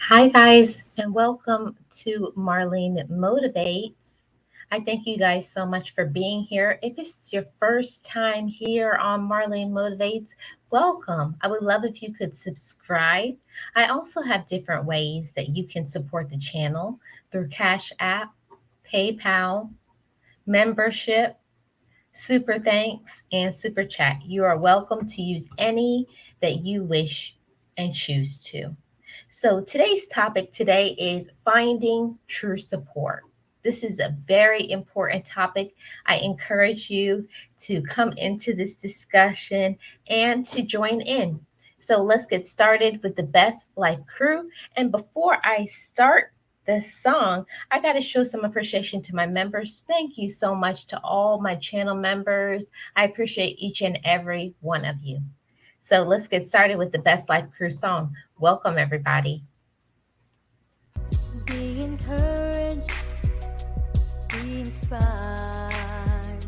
Hi, guys, and welcome to Marlene Motivates. I thank you guys so much for being here. If it's your first time here on Marlene Motivates, welcome. I would love if you could subscribe. I also have different ways that you can support the channel through Cash App, PayPal, membership, Super Thanks, and Super Chat. You are welcome to use any that you wish and choose to. So today's topic today is finding true support. This is a very important topic. I encourage you to come into this discussion and to join in. So let's get started with the Best Life crew. And before I start this song, I got to show some appreciation to my members. Thank you so much to all my channel members. I appreciate each and every one of you. So let's get started with the Best Life Crew song. Welcome, everybody. Be encouraged, be inspired,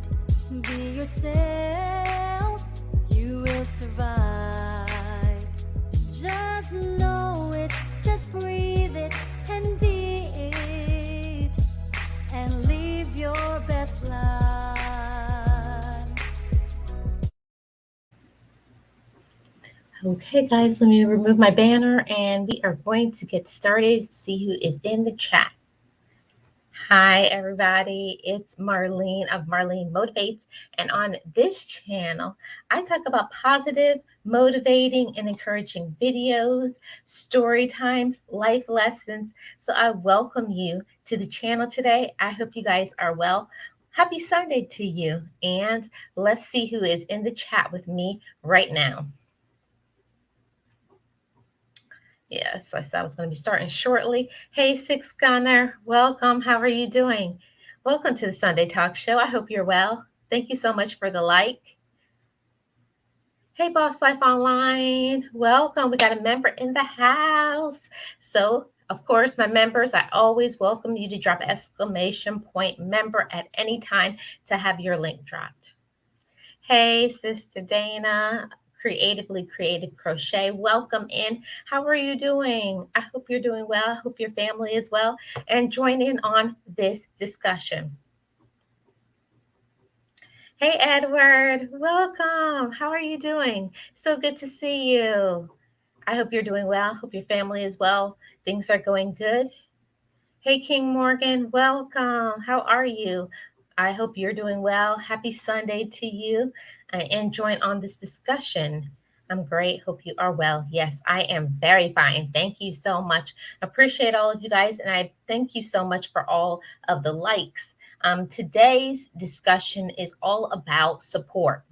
be yourself, you will survive. Just know it, just breathe it, and be it, and live your best life. Okay, guys, let me remove my banner and we are going to get started. See who is in the chat. Hi, everybody. It's Marlene of Marlene Motivates. And on this channel, I talk about positive, motivating, and encouraging videos, story times, life lessons. So I welcome you to the channel today. I hope you guys are well. Happy Sunday to you. And let's see who is in the chat with me right now. Yes, I said I was going to be starting shortly. Hey, Six Gunner, welcome. How are you doing? Welcome to the Sunday Talk Show. I hope you're well. Thank you so much for the like. Hey, Boss Life Online, welcome. We got a member in the house. So, of course, my members, I always welcome you to drop exclamation point member at any time to have your link dropped. Hey, Sister Dana, Creatively Creative Crochet, welcome in. How are you doing? I hope you're doing well. I hope your family is well. And join in on this discussion. Hey, Edward, welcome. How are you doing? So good to see you. I hope you're doing well. Hope your family is well. Things are going good. Hey, King Morgan, welcome. How are you? I hope you're doing well. Happy Sunday to you and join on this discussion. I'm great. Hope you are well. Yes, I am very fine. Thank you so much. Appreciate all of you guys. And I thank you so much for all of the likes. Today's discussion is all about support.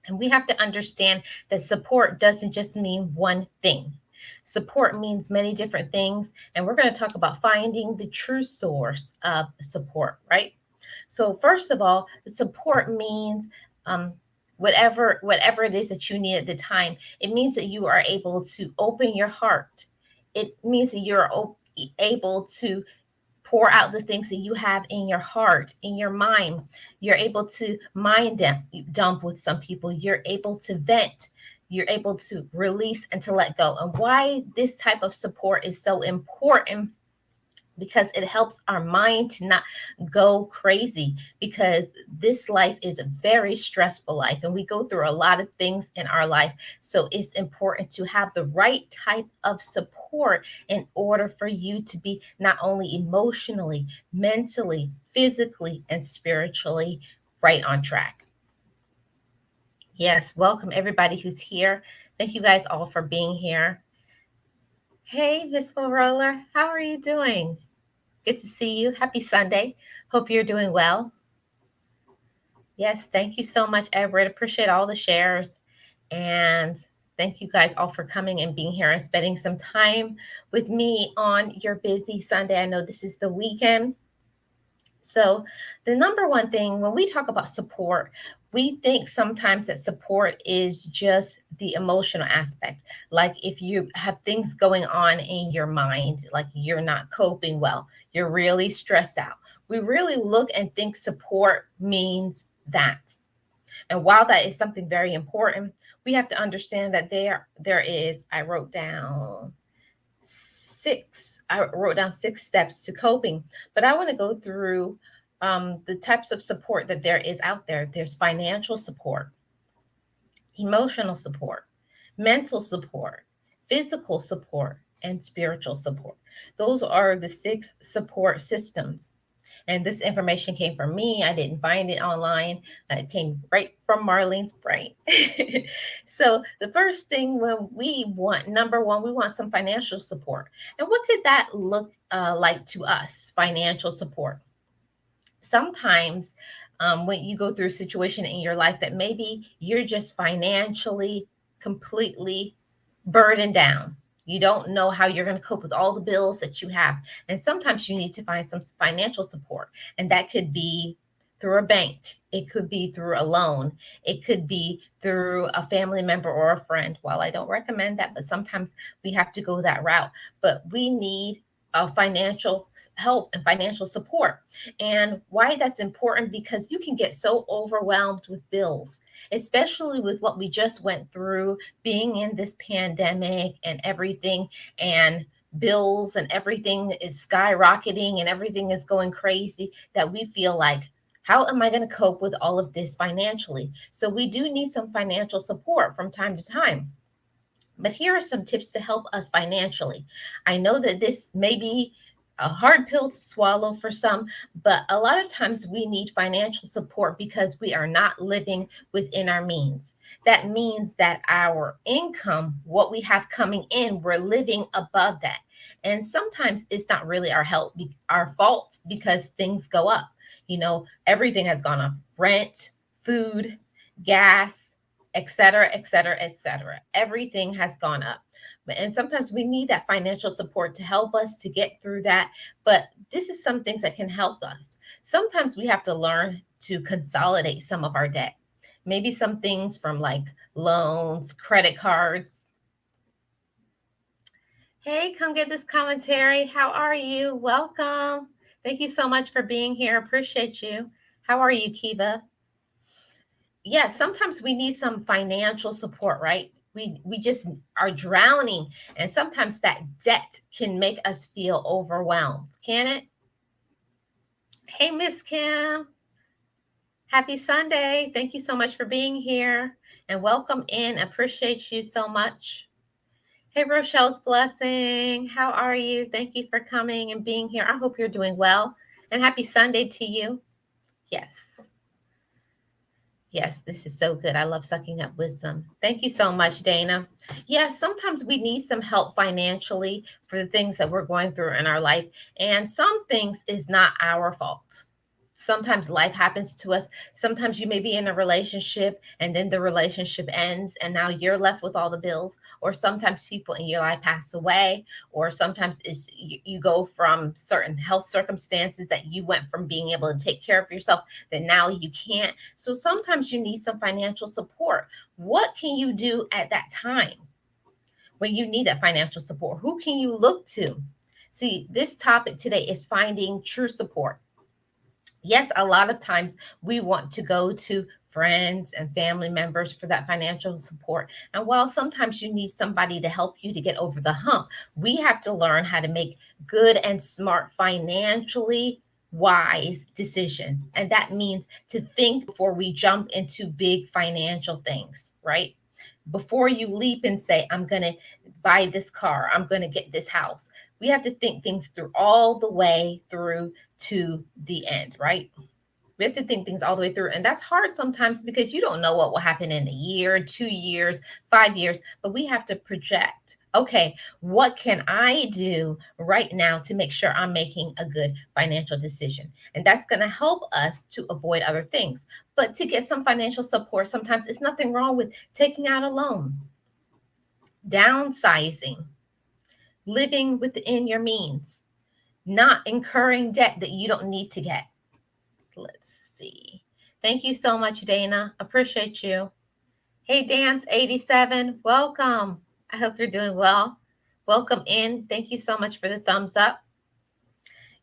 And we have to understand that support doesn't just mean one thing. Support means many different things. And we're going to talk about finding the true source of support, right? So, first of all, support means whatever it is that you need at the time. It means that you are able to open your heart. It means that you're able to pour out the things that you have in your heart, in your mind. You're able to dump with some people. You're able to vent. You're able to release and to let go. And why this type of support is so important, because it helps our mind to not go crazy, because this life is a very stressful life and we go through a lot of things in our life. So it's important to have the right type of support in order for you to be not only emotionally, mentally, physically, and spiritually right on track. Yes, welcome everybody who's here. Thank you guys all for being here. Hey, Miss Full Roller, how are you doing? Good to see you. Happy Sunday. Hope you're doing well. Yes, thank you so much, Everett. Appreciate all the shares. And thank you guys all for coming and being here and spending some time with me on your busy Sunday. I know this is the weekend. So the number one thing when we talk about support, we think sometimes that support is just the emotional aspect. Like if you have things going on in your mind, like you're not coping well, you're really stressed out. We really look and think support means that. And while that is something very important, we have to understand that there is, I wrote down I wrote down 6 steps to coping, but I want to go through the types of support that there is out there. There's financial support, emotional support, mental support, physical support, and spiritual support. Those are the 6 support systems. And this information came from me. I didn't find it online. It came right from Marlene's brain. So the first thing when we want, number one, we want some financial support. And what could that look like to us? Financial support. Sometimes when you go through a situation in your life that maybe you're just financially completely burdened down. You don't know how you're going to cope with all the bills that you have. And sometimes you need to find some financial support. And that could be through a bank, it could be through a loan, it could be through a family member or a friend. Well, I don't recommend that, but sometimes we have to go that route. But we need financial help and financial support. And why that's important, because you can get so overwhelmed with bills, especially with what we just went through, being in this pandemic and everything, and bills and everything is skyrocketing and everything is going crazy, that we feel like, how am I going to cope with all of this financially? So we do need some financial support from time to time. But here are some tips to help us financially. I know that this may be a hard pill to swallow for some, but a lot of times we need financial support because we are not living within our means. That means that our income, what we have coming in, we're living above that. And sometimes it's not really our fault, because things go up. Everything has gone up: rent, food, gas, etc., etc., etc. Everything has gone up. And sometimes we need that financial support to help us to get through that. But this is some things that can help us. Sometimes we have to learn to consolidate some of our debt. Maybe some things from like loans, credit cards. Hey, come get this commentary. How are you? Welcome. Thank you so much for being here. Appreciate you. How are you, Kiva? Yeah, sometimes we need some financial support, right? We just are drowning, and sometimes that debt can make us feel overwhelmed, can it? Hey, Miss Kim, happy Sunday. Thank you so much for being here, and welcome in. Appreciate you so much. Hey, Rochelle's Blessing, how are you? Thank you for coming and being here. I hope you're doing well, and happy Sunday to you. Yes. Yes, this is so good. I love sucking up wisdom. Thank you so much, Dana. Yeah, sometimes we need some help financially for the things that we're going through in our life. And some things is not our fault. Sometimes life happens to us. Sometimes you may be in a relationship and then the relationship ends and now you're left with all the bills. Or sometimes people in your life pass away. Or sometimes you go from certain health circumstances that you went from being able to take care of yourself that now you can't. So sometimes you need some financial support. What can you do at that time when you need that financial support? Who can you look to? See, this topic today is finding true support. Yes, a lot of times we want to go to friends and family members for that financial support. And while sometimes you need somebody to help you to get over the hump, we have to learn how to make good and smart financially wise decisions. And that means to think before we jump into big financial things, right? Before you leap and say, I'm going to buy this car, I'm going to get this house. We have to think things through all the way through to the end, right? We have to think things all the way through. And that's hard sometimes because you don't know what will happen in a year, 2 years, 5 years, but we have to project. Okay, what can I do right now to make sure I'm making a good financial decision? And that's going to help us to avoid other things. But to get some financial support, sometimes it's nothing wrong with taking out a loan, downsizing, living within your means, not incurring debt that you don't need to get. Let's see. Thank you so much, Dana. Appreciate you. Hey, Dance87, welcome. I hope you're doing well. Welcome in. Thank you so much for the thumbs up.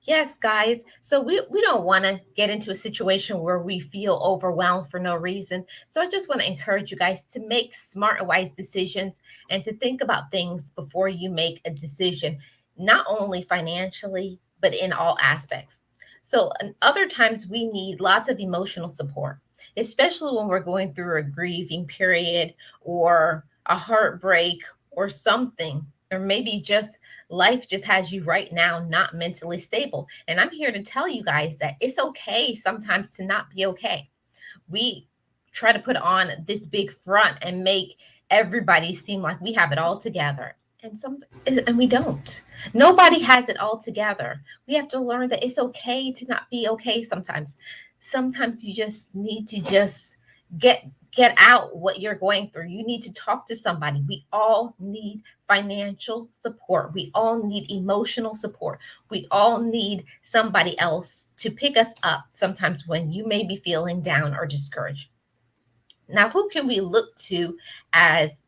Yes, guys. So we don't want to get into a situation where we feel overwhelmed for no reason. So I just want to encourage you guys to make smart and wise decisions and to think about things before you make a decision. not only financially, but in all aspects. So, and other times we need lots of emotional support, especially when we're going through a grieving period or a heartbreak or something, or maybe just life just has you right now not mentally stable. And I'm here to tell you guys that it's okay sometimes to not be okay. We try to put on this big front and make everybody seem like we have it all together, and we don't. Nobody has it all together. We have to learn that it's okay to not be okay sometimes. Sometimes you just need to just get get out what you're going through. You need to talk to somebody. We all need financial support. We all need emotional support. We all need somebody else to pick us up sometimes when you may be feeling down or discouraged. Now, who can we look to as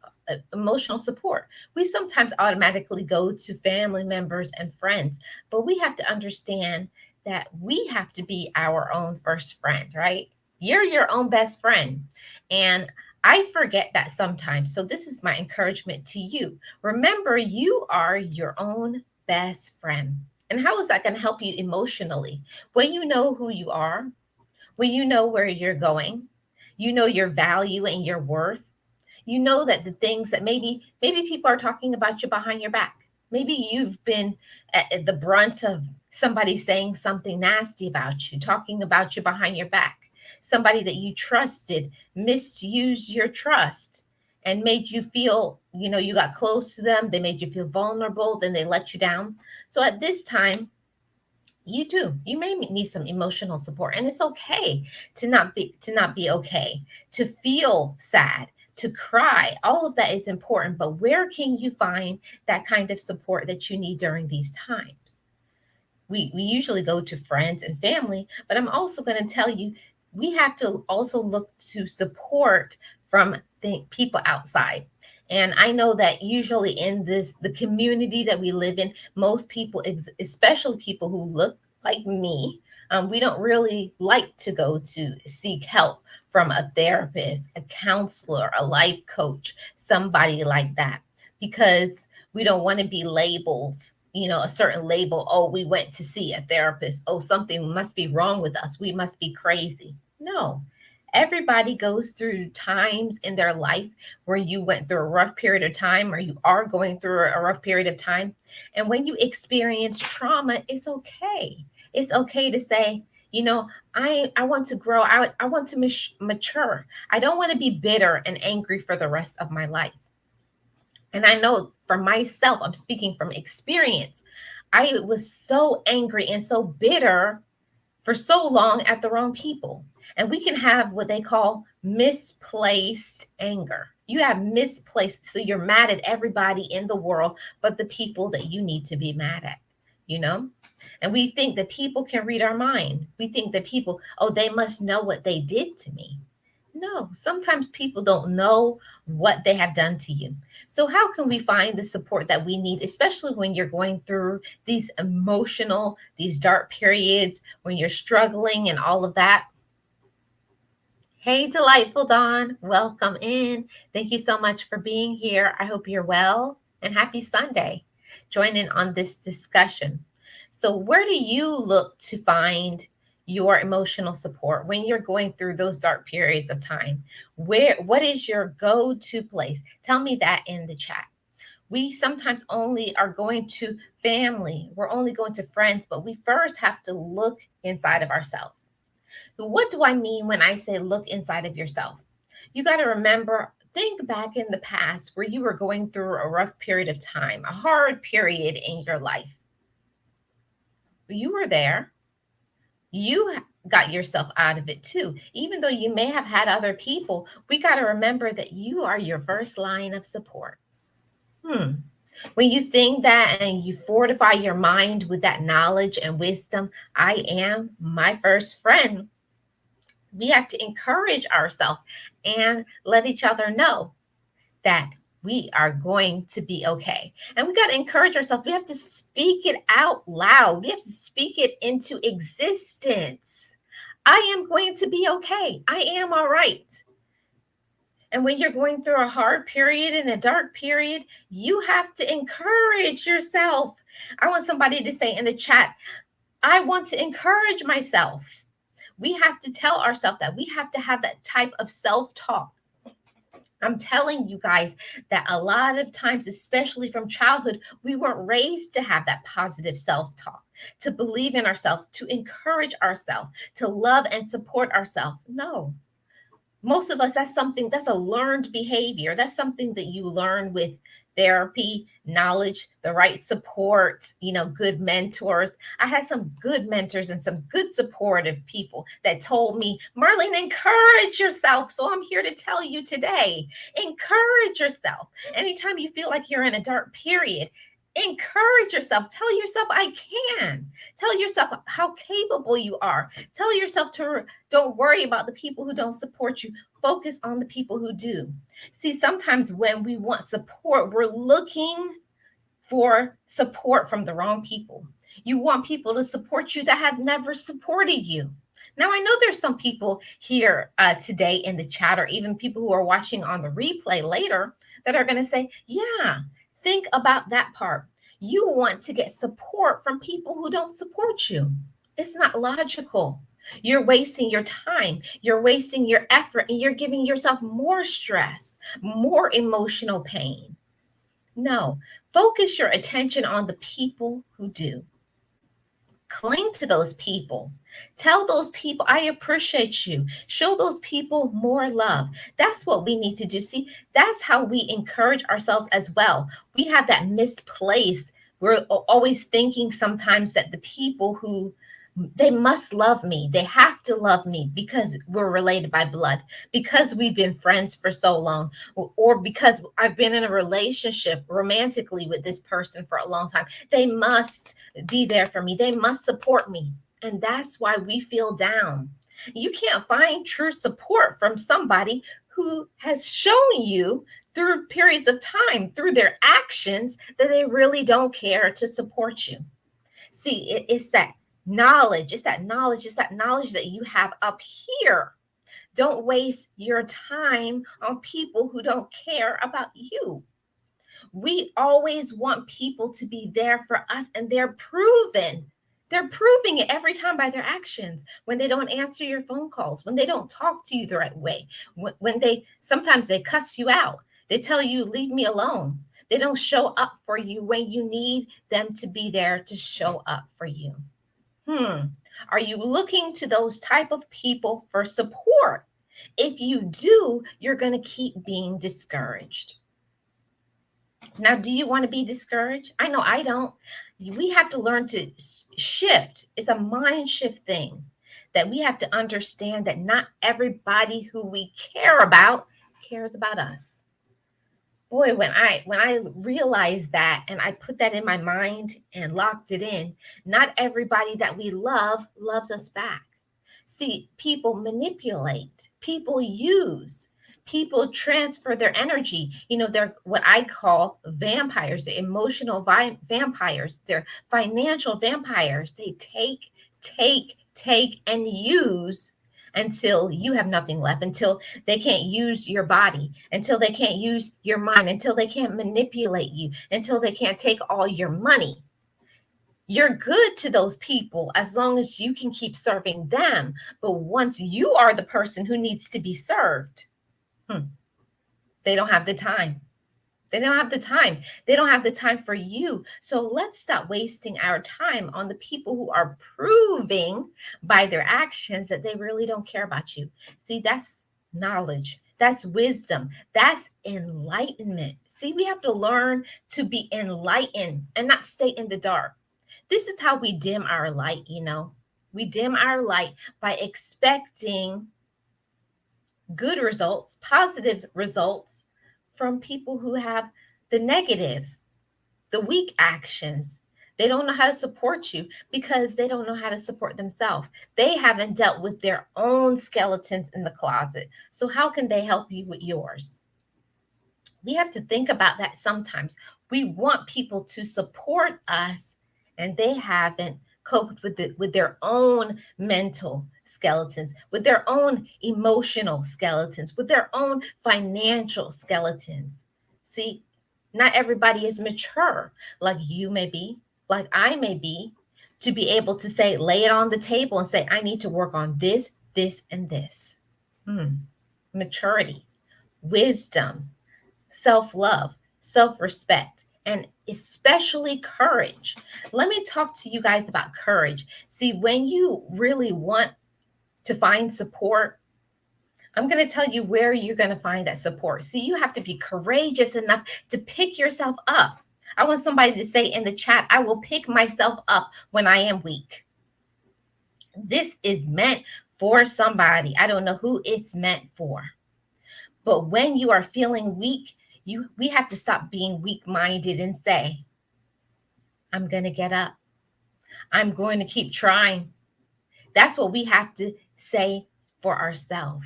emotional support? We sometimes automatically go to family members and friends, but we have to understand that we have to be our own first friend, right? You're your own best friend. And I forget that sometimes. So, this is my encouragement to you. Remember, you are your own best friend. And how is that going to help you emotionally? When you know who you are, when you know where you're going, you know your value and your worth. You know that the things that maybe people are talking about you behind your back. Maybe you've been at the brunt of somebody saying something nasty about you, talking about you behind your back. Somebody that you trusted misused your trust and made you feel, you got close to them, they made you feel vulnerable, then they let you down. So at this time, you may need some emotional support, and it's okay to not be okay, to feel sad, to cry. All of that is important, but where can you find that kind of support that you need during these times? We usually go to friends and family, but I'm also going to tell you, we have to also look to support from the people outside. And I know that usually in the community that we live in, most people, especially people who look like me, we don't really like to go to seek help from a therapist, a counselor, a life coach, somebody like that, because we don't want to be labeled, a certain label. Oh, we went to see a therapist. Oh, something must be wrong with us. We must be crazy. No, everybody goes through times in their life where you went through a rough period of time, or you are going through a rough period of time. And when you experience trauma, it's okay. It's okay to say, I want to grow. I want to mature. I don't want to be bitter and angry for the rest of my life. And I know for myself, I'm speaking from experience. I was so angry and so bitter for so long at the wrong people. And we can have what they call misplaced anger. You have misplaced, so you're mad at everybody in the world, but the people that you need to be mad at, you know? And we think that people can read our mind. We think that people, oh, they must know what they did to me. No, sometimes people don't know what they have done to you. So, how can we find the support that we need, especially when you're going through these dark periods, when you're struggling and all of that? Hey, delightful Dawn, welcome in. Thank you so much for being here. I hope you're well, and happy Sunday. Join in on this discussion. So, where do you look to find your emotional support when you're going through those dark periods of time? What is your go-to place? Tell me that in the chat. We sometimes only are going to family, we're only going to friends, but we first have to look inside of ourselves. What do I mean when I say look inside of yourself? You got to remember, think back in the past where you were going through a rough period of time, a hard period in your life. You were there. You got yourself out of it too. Even though you may have had other people, we got to remember that you are your first line of support. When you think that and you fortify your mind with that knowledge and wisdom, I am my first friend. We have to encourage ourselves and let each other know that we are going to be okay. And we got to encourage ourselves. We have to speak it out loud. We have to speak it into existence. I am going to be okay. I am all right. And when you're going through a hard period and a dark period, you have to encourage yourself. I want somebody to say in the chat, I want to encourage myself. We have to tell ourselves that. We have to have that type of self-talk. I'm telling you guys that a lot of times, especially from childhood, we weren't raised to have that positive self talk, to believe in ourselves, to encourage ourselves, to love and support ourselves. No, most of us, that's a learned behavior. That's something that you learn with therapy, knowledge, the right support, good mentors. I had some good mentors and some good supportive people that told me, Marlene, encourage yourself. So I'm here to tell you today, encourage yourself. Anytime you feel like you're in a dark period, encourage yourself. Tell yourself, I can. Tell yourself how capable you are. Tell yourself to don't worry about the people who don't support you. Focus on the people who do. See, sometimes when we want support, we're looking for support from the wrong people. You want people to support you that have never supported you. Now, I know there's some people here today in the chat, or even people who are watching on the replay later, that are going to say, yeah, think about that part. You want to get support from people who don't support you. It's not logical. You're wasting your time, you're wasting your effort, and you're giving yourself more stress, more emotional pain. No, focus your attention on the people who do. Cling to those people. Tell those people, I appreciate you. Show those people more love. That's what we need to do. See, that's how we encourage ourselves as well. We have that misplaced. We're always thinking sometimes that the people who they must love me. They have to love me because we're related by blood, because we've been friends for so long, or because I've been in a relationship romantically with this person for a long time. They must be there for me. They must support me. And that's why we feel down. You can't find true support from somebody who has shown you through periods of time, through their actions, that they really don't care to support you. See, it's that knowledge. It's that knowledge. It's that knowledge that you have up here. Don't waste your time on people who don't care about you. We always want people to be there for us, and they're proven. They're proving it every time by their actions. When they don't answer your phone calls, when they don't talk to you the right way, when sometimes they cuss you out. They tell you, leave me alone. They don't show up for you when you need them to be there to show up for you. Are you looking to those type of people for support? If you do, you're going to keep being discouraged. Now, do you want to be discouraged? I know I don't. We have to learn to shift. It's a mind shift thing, that we have to understand that not everybody who we care about cares about us. Boy, when I realized that, and I put that in my mind and locked it in, not everybody that we love loves us back. See, people manipulate, people use, people transfer their energy. They're what I call vampires, the emotional vampires. They're financial vampires. They take, and use until you have nothing left, until they can't use your body, until they can't use your mind, until they can't manipulate you, until they can't take all your money. You're good to those people as long as you can keep serving them. But once you are the person who needs to be served, they don't have the time. They don't have the time. They don't have the time for you. So let's stop wasting our time on the people who are proving by their actions that they really don't care about you. See, that's knowledge. That's wisdom. That's enlightenment. See, we have to learn to be enlightened and not stay in the dark. This is how we dim our light, We dim our light by expecting good results, positive results from people who have the negative, the weak actions. They don't know how to support you because they don't know how to support themselves. They haven't dealt with their own skeletons in the closet. So how can they help you with yours? We have to think about that sometimes. We want people to support us, and they haven't coped with their own mental skeletons, with their own emotional skeletons, with their own financial skeletons. See, not everybody is mature like you may be, like I may be able to say, lay it on the table and say, I need to work on this, this, and this. Maturity, wisdom, self love, self respect, and especially courage. Let me talk to you guys about courage. See, when you really want to find support, I'm going to tell you where you're going to find that support. See, you have to be courageous enough to pick yourself up. I want somebody to say in the chat, I will pick myself up when I am weak. This is meant for somebody. I don't know who it's meant for. But when you are feeling weak, we have to stop being weak-minded and say, I'm going to get up. I'm going to keep trying. That's what we have to say for ourselves.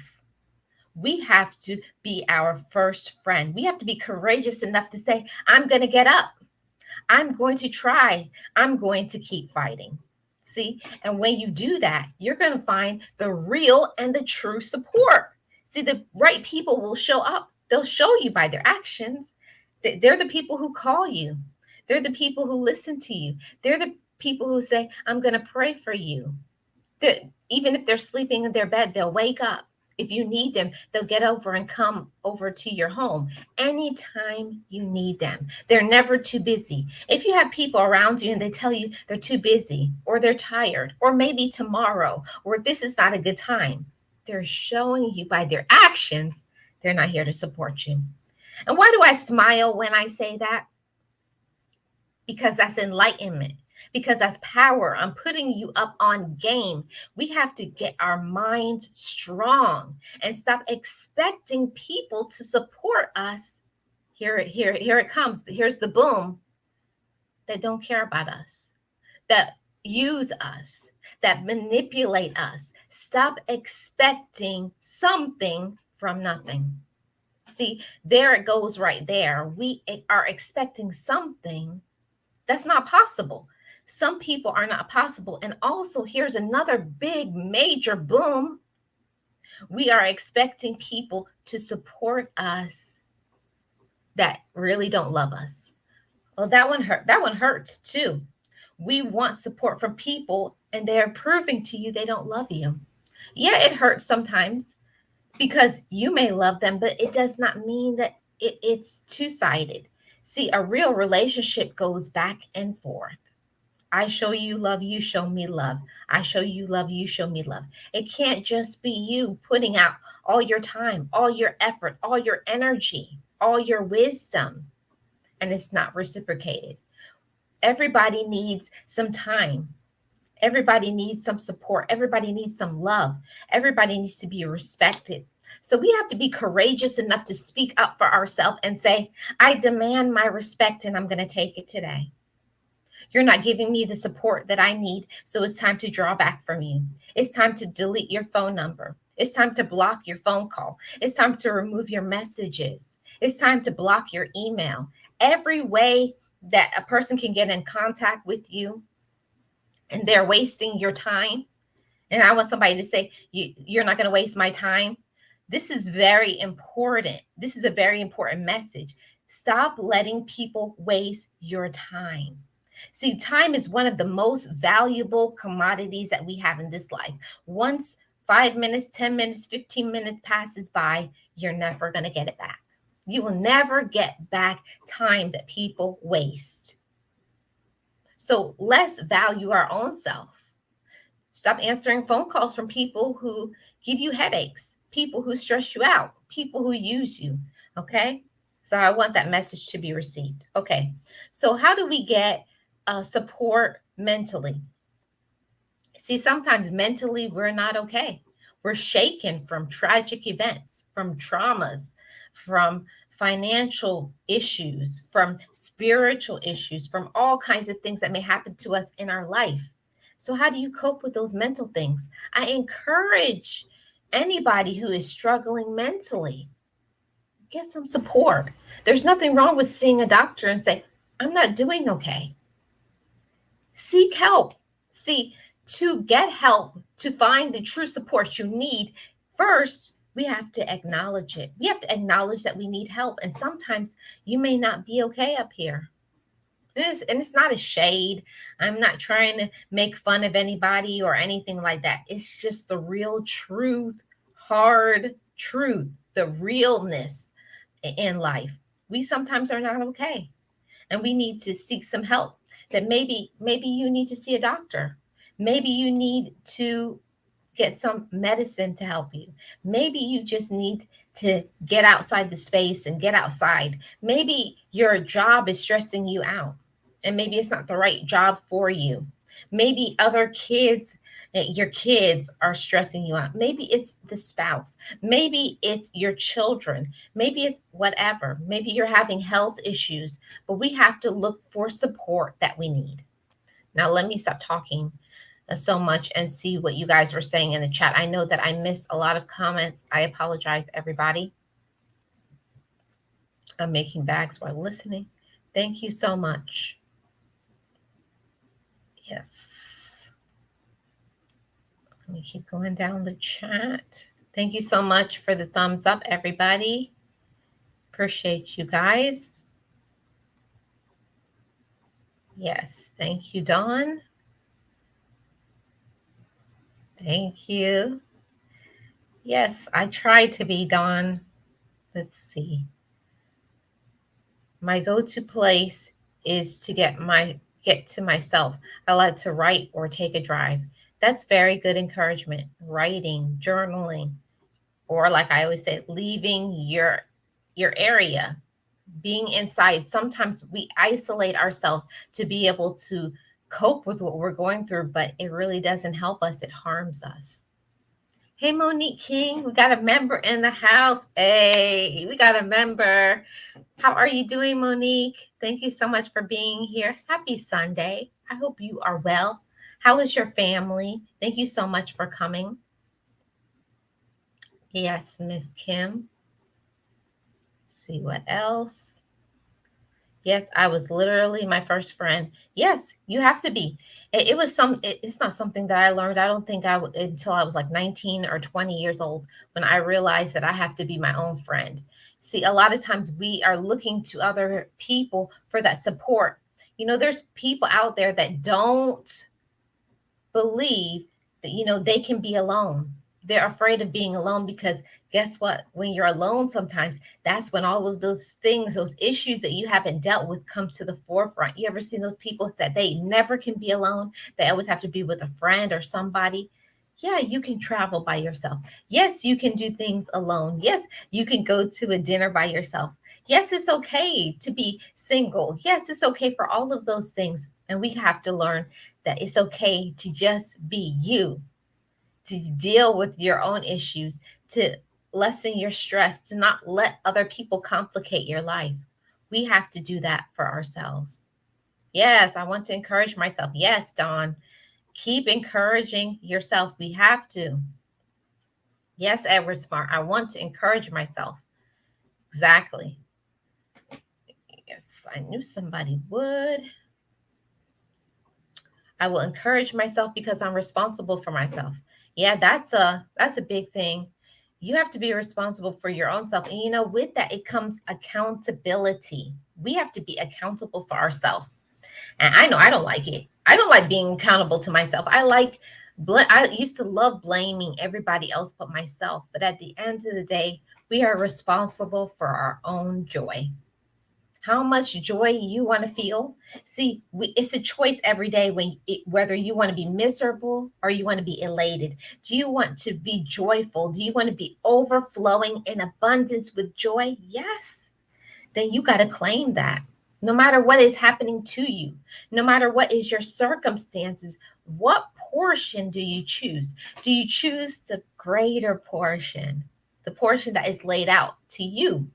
We have to be our first friend. We have to be courageous enough to say, I'm going to get up. I'm going to try. I'm going to keep fighting. See, and when you do that, you're going to find the real and the true support. See, the right people will show up. They'll show you by their actions. They're the people who call you. They're the people who listen to you. They're the people who say, I'm going to pray for you. Even if they're sleeping in their bed, they'll wake up. If you need them, they'll get over and come over to your home anytime you need them. They're never too busy. If you have people around you and they tell you they're too busy or they're tired or maybe tomorrow or this is not a good time, they're showing you by their actions they're not here to support you. And why do I smile when I say that? Because that's enlightenment. Because that's power. I'm putting you up on game. We have to get our minds strong and stop expecting people to support us. Here it comes. Here's the boom. That don't care about us, that use us, that manipulate us. Stop expecting something from nothing. See, there it goes right there. We are expecting something that's not possible. Some people are not possible. And also, here's another big, major boom. We are expecting people to support us that really don't love us. Well, that one hurt. That one hurts too. We want support from people and they're proving to you they don't love you. Yeah, it hurts sometimes because you may love them, but it does not mean that it's two-sided. See, a real relationship goes back and forth. I show you love, you show me love. I show you love, you show me love. It can't just be you putting out all your time, all your effort, all your energy, all your wisdom, and it's not reciprocated. Everybody needs some time. Everybody needs some support. Everybody needs some love. Everybody needs to be respected. So we have to be courageous enough to speak up for ourselves and say, I demand my respect and I'm going to take it today. You're not giving me the support that I need, so it's time to draw back from you. It's time to delete your phone number. It's time to block your phone call. It's time to remove your messages. It's time to block your email. Every way that a person can get in contact with you and they're wasting your time. And I want somebody to say, you're not going to waste my time. This is very important. This is a very important message. Stop letting people waste your time. See, time is one of the most valuable commodities that we have in this life. Once 5 minutes, 10 minutes, 15 minutes passes by, you're never going to get it back. You will never get back time that people waste. So let's value our own self. Stop answering phone calls from people who give you headaches, people who stress you out, people who use you. Okay. So I want that message to be received. Okay. So how do we get support mentally? See, sometimes mentally we're not okay. We're shaken from tragic events, from traumas, from financial issues, from spiritual issues, from all kinds of things that may happen to us in our life. So how do you cope with those mental things? I encourage anybody who is struggling mentally, get some support. There's nothing wrong with seeing a doctor and say, I'm not doing okay. Seek help. See, to get help, to find the true support you need, first, we have to acknowledge it. We have to acknowledge that we need help. And sometimes you may not be okay up here. And it's not a shade. I'm not trying to make fun of anybody or anything like that. It's just the real truth, hard truth, the realness in life. We sometimes are not okay, and we need to seek some help. That maybe you need to see a doctor. Maybe you need to get some medicine to help you. Maybe you just need to get outside the space and get outside. Maybe your job is stressing you out, and maybe it's not the right job for you. Maybe other kids, your kids are stressing you out. Maybe it's the spouse. Maybe it's your children. Maybe it's whatever. Maybe you're having health issues, but we have to look for support that we need. Now, let me stop talking so much and see what you guys were saying in the chat. I know that I missed a lot of comments. I apologize, everybody. I'm making bags while listening. Thank you so much. Yes. Let me keep going down the chat. Thank you so much for the thumbs up, everybody. Appreciate you guys. Yes, thank you, Dawn. Thank you. Yes, I tried to be, Dawn. Let's see. My go-to place is to get to myself. I like to write or take a drive. That's very good encouragement. Writing, journaling, or like I always say, leaving your area, being inside. Sometimes we isolate ourselves to be able to cope with what we're going through, but it really doesn't help us. It harms us. Hey, Monique King, we got a member in the house. Hey, we got a member. How are you doing, Monique? Thank you so much for being here. Happy Sunday. I hope you are well. How is your family? Thank you so much for coming. Yes, Miss Kim. Let's see what else. Yes, I was literally my first friend. Yes, you have to be. It's not something that I learned. I don't think until I was like 19 or 20 years old when I realized that I have to be my own friend. See, a lot of times we are looking to other people for that support. There's people out there that don't believe that, they can be alone. They're afraid of being alone because guess what? When you're alone, sometimes that's when all of those things, those issues that you haven't dealt with come to the forefront. You ever seen those people that they never can be alone? They always have to be with a friend or somebody. Yeah, you can travel by yourself. Yes, you can do things alone. Yes, you can go to a dinner by yourself. Yes, it's okay to be single. Yes, it's okay for all of those things. And we have to learn that it's okay to just be you, to deal with your own issues, to lessen your stress, to not let other people complicate your life. We have to do that for ourselves. Yes, I want to encourage myself. Yes, Dawn, keep encouraging yourself. We have to. Yes, Edward Smart, I want to encourage myself. Exactly. Yes, I knew somebody would. I will encourage myself because I'm responsible for myself. Yeah, that's a big thing. You have to be responsible for your own self. And with that, it comes accountability. We have to be accountable for ourselves. And I know I don't like it. I don't like being accountable to myself. I used to love blaming everybody else but myself. But at the end of the day, we are responsible for our own joy. How much joy you want to feel. See, it's a choice every day whether you want to be miserable or you want to be elated. Do you want to be joyful? Do you want to be overflowing in abundance with joy? Yes. Then you got to claim that. No matter what is happening to you, no matter what is your circumstances, what portion do you choose? Do you choose the greater portion, the portion that is laid out to you?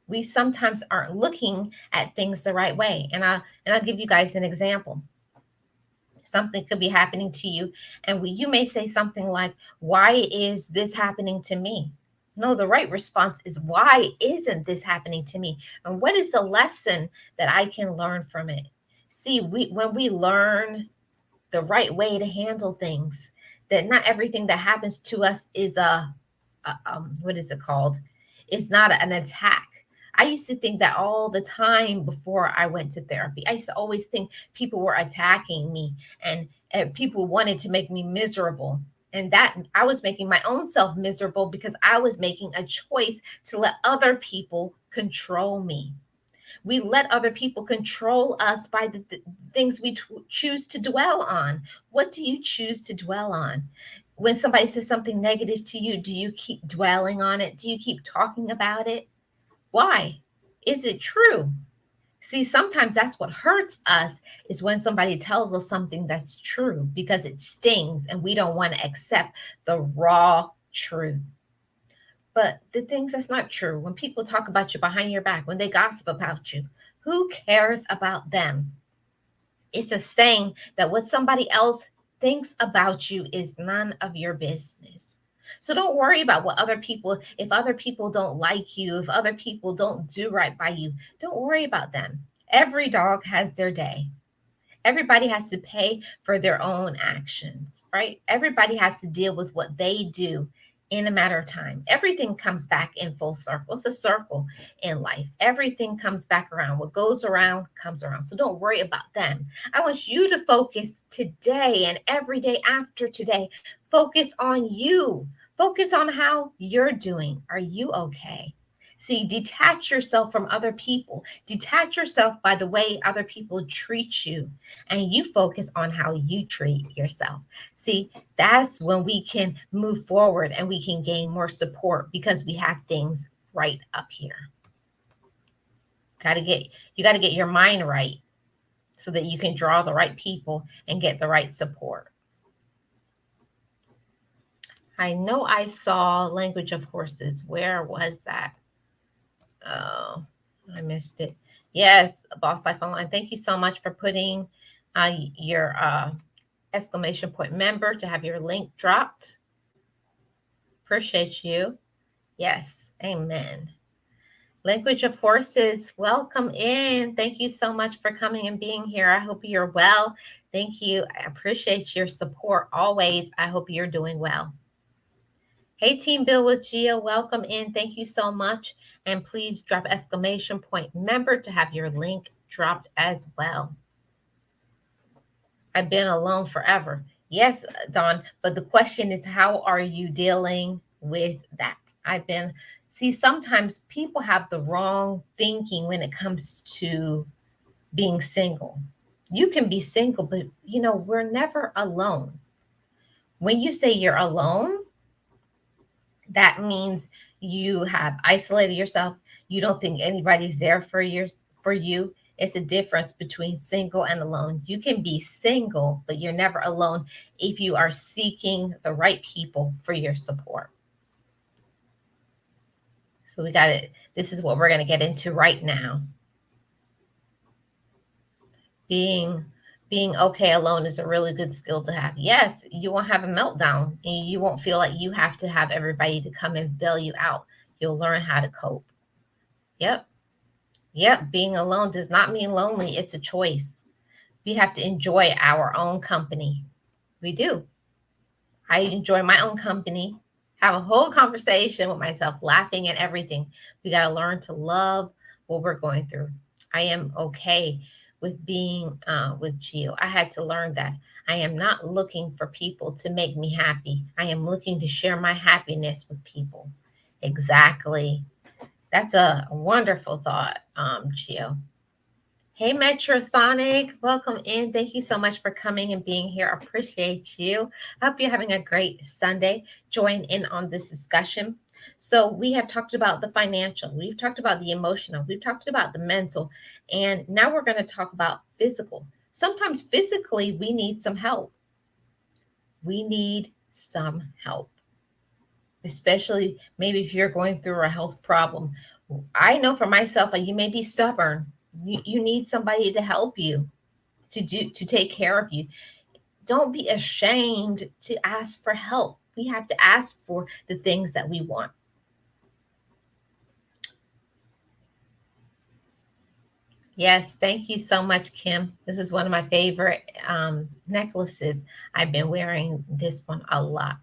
We sometimes aren't looking at things the right way. And I'll give you guys an example. Something could be happening to you, and you may say something like, why is this happening to me? No, the right response is, why isn't this happening to me? And what is the lesson that I can learn from it? See, when we learn the right way to handle things, that not everything that happens to us is what is it called? It's not an attack. I used to think that all the time before I went to therapy. I used to always think people were attacking me, and people wanted to make me miserable. And that I was making my own self miserable because I was making a choice to let other people control me. We let other people control us by the things we choose to dwell on. What do you choose to dwell on? When somebody says something negative to you, do you keep dwelling on it? Do you keep talking about it? Why? Is it true? See, sometimes that's what hurts us, is when somebody tells us something that's true, because it stings and we don't want to accept the raw truth. But the things that's not true, when people talk about you behind your back, when they gossip about you, who cares about them? It's a saying that what somebody else thinks about you is none of your business. So don't worry about what other people, if other people don't like you, if other people don't do right by you, don't worry about them. Every dog has their day. Everybody has to pay for their own actions, right? Everybody has to deal with what they do in a matter of time. Everything comes back in full circle. It's a circle in life. Everything comes back around. What goes around comes around. So don't worry about them. I want you to focus today and every day after today. Focus on you. Focus on how you're doing. Are you okay? See, detach yourself from other people. Detach yourself by the way other people treat you, and you focus on how you treat yourself. See, that's when we can move forward and we can gain more support, because we have things right up here. You got to get your mind right so that you can draw the right people and get the right support. I know I saw Language of Horses. Where was that? Oh, I missed it. Yes, Boss Life Online. Thank you so much for putting your exclamation point member to have your link dropped. Appreciate you. Yes, amen. Language of Horses, welcome in. Thank you so much for coming and being here. I hope you're well. Thank you. I appreciate your support always. I hope you're doing well. Hey, Team Bill with Gia, welcome in. Thank you so much. And please drop exclamation point member to have your link dropped as well. I've been alone forever. Yes, Dawn, but the question is, how are you dealing with that? See, sometimes people have the wrong thinking when it comes to being single. You can be single, but we're never alone. When you say you're alone, that means you have isolated yourself. You don't think anybody's there for you. It's a difference between single and alone. You can be single, but you're never alone if you are seeking the right people for your support. So we got it. This is what we're going to get into right now. Being okay alone is a really good skill to have. Yes, you won't have a meltdown, and you won't feel like you have to have everybody to come and bail you out. You'll learn how to cope. Yep. Being alone does not mean lonely. It's a choice. We have to enjoy our own company. We do. I enjoy my own company, have a whole conversation with myself, laughing and everything. We got to learn to love what we're going through. I am okay with being with Gio. I had to learn that. I am not looking for people to make me happy. I am looking to share my happiness with people. Exactly. That's a wonderful thought, Gio. Hey, Metrosonic, welcome in. Thank you so much for coming and being here. I appreciate you. I hope you're having a great Sunday. Join in on this discussion. So we have talked about the financial, we've talked about the emotional, we've talked about the mental, and now we're going to talk about physical. Sometimes physically we need some help. We need some help, especially maybe if you're going through a health problem. I know for myself, you may be stubborn. You need somebody to help you, to take care of you. Don't be ashamed to ask for help. We have to ask for the things that we want. Yes, thank you so much, Kim. This is one of my favorite necklaces. I've been wearing this one a lot.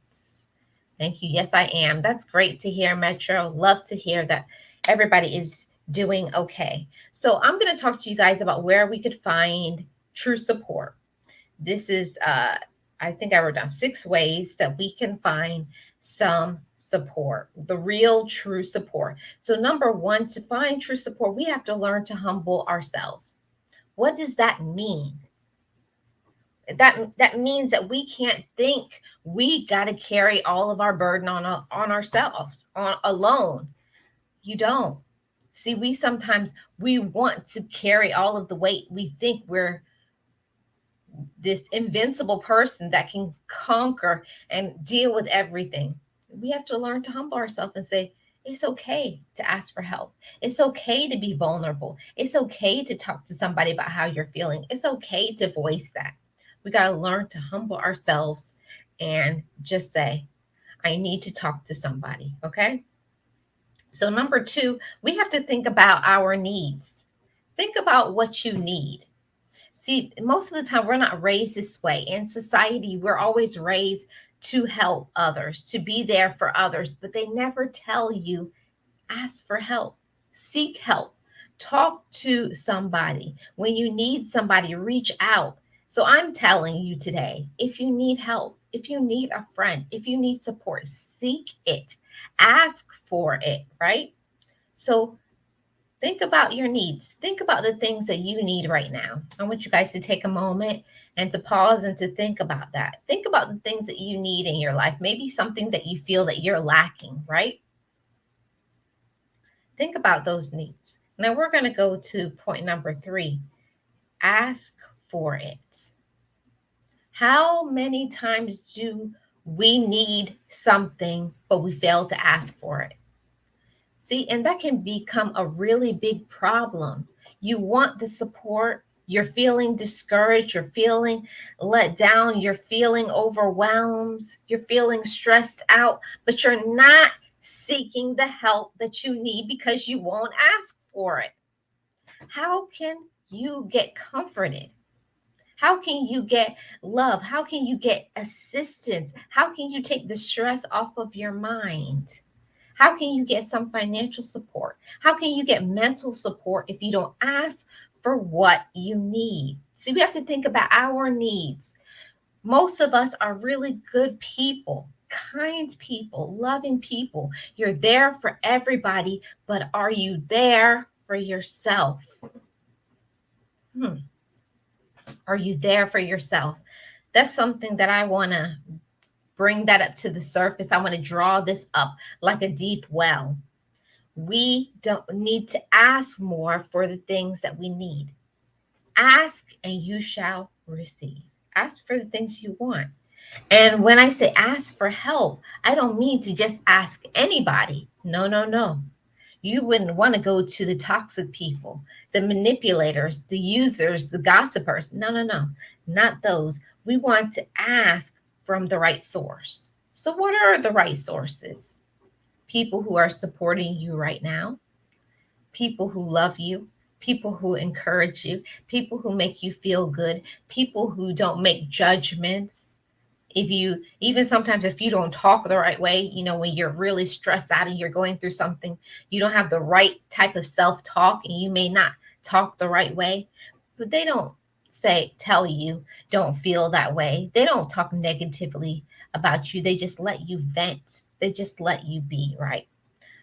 Thank you. Yes, I am. That's great to hear, Metro. Love to hear that everybody is doing okay. So I'm going to talk to you guys about where we could find true support. This is, I think I wrote down 6 ways that we can find some support, the real true support. So, number one, to find true support, we have to learn to humble ourselves. What does that mean? That means that we can't think we got to carry all of our burden on ourselves on alone. You don't. See, we sometimes we want to carry all of the weight. We think we're this invincible person that can conquer and deal with everything. We have to learn to humble ourselves and say, it's okay to ask for help. It's okay to be vulnerable. It's okay to talk to somebody about how you're feeling. It's okay to voice that. We got to learn to humble ourselves and just say, I need to talk to somebody. Okay. So, number two, we have to think about our needs. Think about what you need. See, most of the time, we're not raised this way. In society, we're always raised to help others, to be there for others, but they never tell you ask for help, seek help, talk to somebody. When you need somebody, reach out. So I'm telling you today, if you need help, if you need a friend, if you need support, seek it, ask for it, right? So think about your needs. Think about the things that you need right now. I want you guys to take a moment and to pause and to think about that. Think about the things that you need in your life, maybe something that you feel that you're lacking, right? Think about those needs. Now we're going to go to point number 3. Ask for it. How many times do we need something, but we fail to ask for it? See, and that can become a really big problem. You want the support, you're feeling discouraged, you're feeling let down, you're feeling overwhelmed, you're feeling stressed out, but you're not seeking the help that you need because you won't ask for it. How can you get comforted? How can you get love? How can you get assistance? How can you take the stress off of your mind? How can you get some financial support? How can you get mental support if you don't ask for what you need? See, we have to think about our needs. Most of us are really good people, kind people, loving people. You're there for everybody, but are you there for yourself? Hmm. Are you there for yourself? That's something that I want to bring that up to the surface. I want to draw this up like a deep well. We don't need to ask more for the things that we need. Ask and you shall receive. Ask for the things you want. And when I say ask for help, I don't mean to just ask anybody. No, no, no. You wouldn't want to go to the toxic people, the manipulators, the users, the gossipers. No, no, no, not those. We want to ask from the right source. So, what are the right sources? People who are supporting you right now, people who love you, people who encourage you, people who make you feel good, people who don't make judgments. If you even sometimes if you don't talk the right way, when you're really stressed out and you're going through something, you don't have the right type of self-talk and you may not talk the right way, but they don't tell you don't feel that way. They don't talk negatively about you. They just let you vent. They just let you be, right?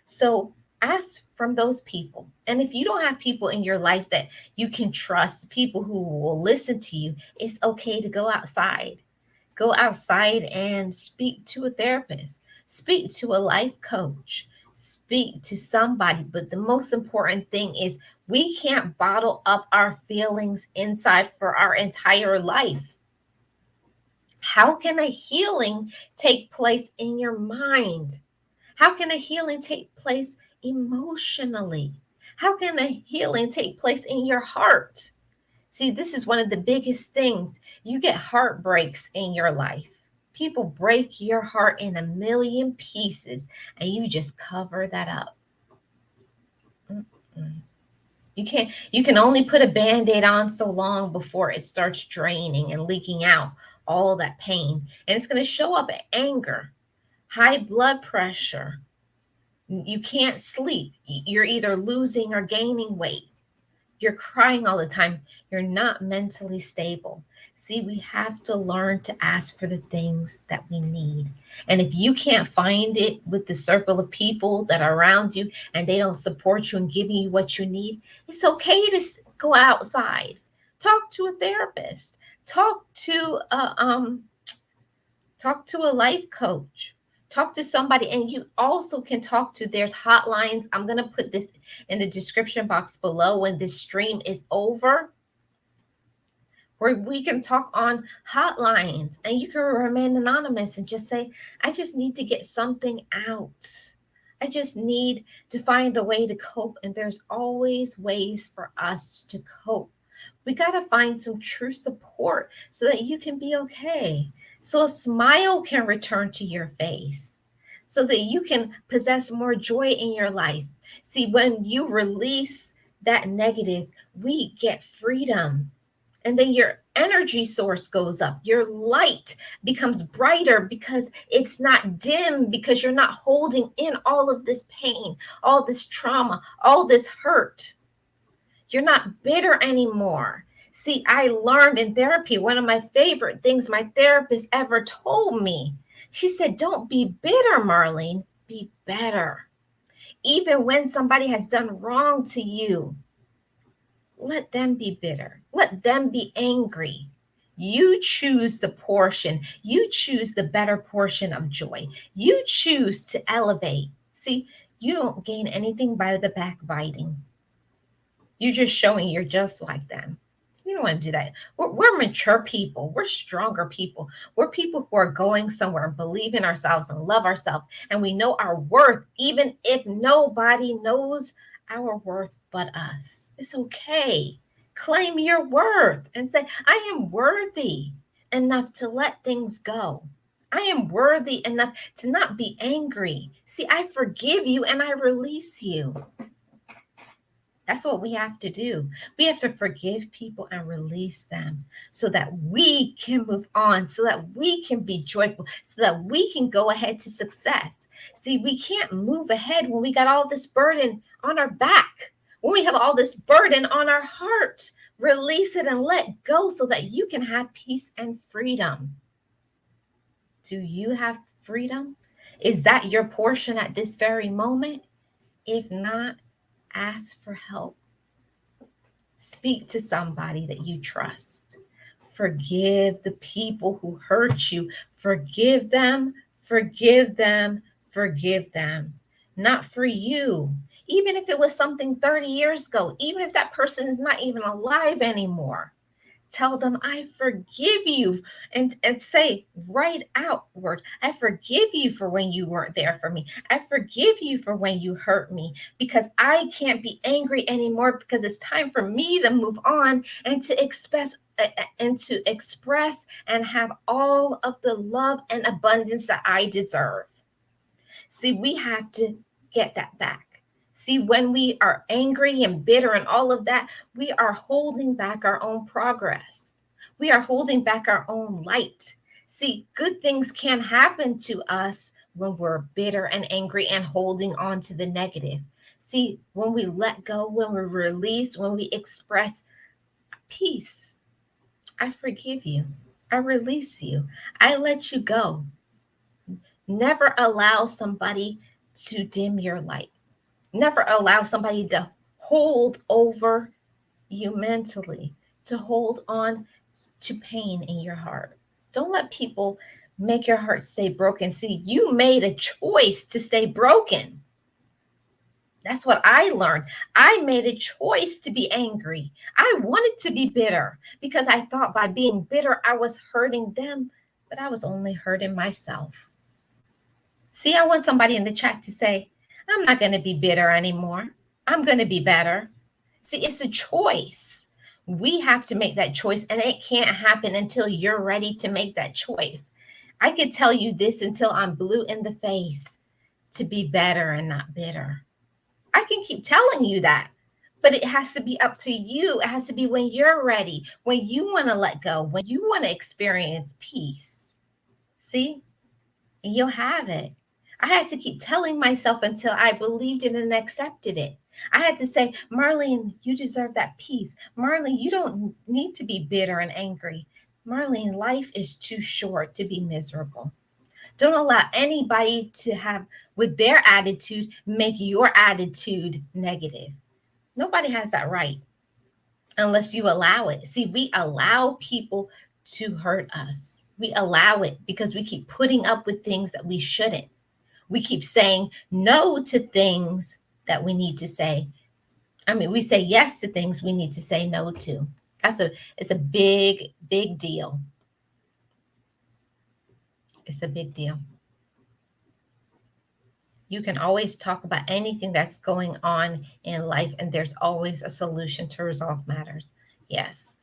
So ask from those people. And if you don't have people in your life that you can trust, people who will listen to you, it's okay to go outside. Go outside and speak to a therapist, speak to a life coach, speak to somebody. But the most important thing is we can't bottle up our feelings inside for our entire life. How can a healing take place in your mind? How can a healing take place emotionally? How can a healing take place in your heart? See, this is one of the biggest things. You get heartbreaks in your life. People break your heart in a million pieces and you just cover that up. Mm-mm. You can only put a band-aid on so long before it starts draining and leaking out all that pain. And it's going to show up as anger, high blood pressure, You can't sleep. You're either losing or gaining weight. You're crying all the time. You're not mentally stable. See, we have to learn to ask for the things that we need. And if you can't find it with the circle of people that are around you and they don't support you and giving you what you need, it's okay to go outside. Talk to a therapist. Talk to a life coach. Talk to somebody, and you also can talk to, there's hotlines. I'm going to put this in the description box below when this stream is over, where we can talk on hotlines, and you can remain anonymous and just say, I just need to get something out. I just need to find a way to cope. And there's always ways for us to cope. We got to find some true support so that you can be okay. So a smile can return to your face, so that you can possess more joy in your life. See, when you release that negative, we get freedom. And then your energy source goes up. Your light becomes brighter because it's not dim, because you're not holding in all of this pain, all this trauma, all this hurt. You're not bitter anymore. See, I learned in therapy, one of my favorite things my therapist ever told me. She said, don't be bitter, Marlene, be better. Even when somebody has done wrong to you, let them be bitter. Let them be angry. You choose the portion. You choose the better portion of joy. You choose to elevate. See, you don't gain anything by the backbiting. You're just showing you're just like them. You don't want to do that. We're mature people. We're stronger people. We're people who are going somewhere and believe in ourselves and love ourselves. And we know our worth, even if nobody knows our worth but us. It's okay. Claim your worth and say, I am worthy enough to let things go. I am worthy enough to not be angry. See, I forgive you and I release you. That's what we have to do. We have to forgive people and release them so that we can move on, so that we can be joyful, so that we can go ahead to success. See, we can't move ahead when we got all this burden on our back, when we have all this burden on our heart. Release it and let go so that you can have peace and freedom. Do you have freedom? Is that your portion at this very moment? If not, ask for help. Speak to somebody that you trust. Forgive the people who hurt you. Forgive them, forgive them, forgive them. Not for you. Even if it was something 30 years ago, even if that person is not even alive anymore, tell them, I forgive you, and say right outward, I forgive you for when you weren't there for me. I forgive you for when you hurt me, because I can't be angry anymore, because it's time for me to move on and to express and have all of the love and abundance that I deserve. See, we have to get that back. See, when we are angry and bitter and all of that, we are holding back our own progress. We are holding back our own light. See, good things can happen to us when we're bitter and angry and holding on to the negative. See, when we let go, when we release, when we express peace, I forgive you. I release you. I let you go. Never allow somebody to dim your light. Never allow somebody to hold over you mentally, to hold on to pain in your heart. Don't let people make your heart stay broken. See, you made a choice to stay broken. That's what I learned. I made a choice to be angry. I wanted to be bitter because I thought by being bitter, I was hurting them, but I was only hurting myself. See, I want somebody in the chat to say, I'm not going to be bitter anymore. I'm going to be better. See, it's a choice. We have to make that choice, and it can't happen until you're ready to make that choice. I could tell you this until I'm blue in the face, to be better and not bitter. I can keep telling you that, but it has to be up to you. It has to be when you're ready, when you want to let go, when you want to experience peace. See, and you'll have it. I had to keep telling myself until I believed it and accepted it. I had to say, Marlene, you deserve that peace. Marlene, you don't need to be bitter and angry. Marlene, life is too short to be miserable. Don't allow anybody to have, with their attitude, make your attitude negative. Nobody has that right unless you allow it. See, we allow people to hurt us. We allow it because we keep putting up with things that we shouldn't. We keep saying no to things that we need to say. I mean, we say yes to things we need to say no to. It's a big deal. It's a big deal. You can always talk about anything that's going on in life, and there's always a solution to resolve matters. Yes.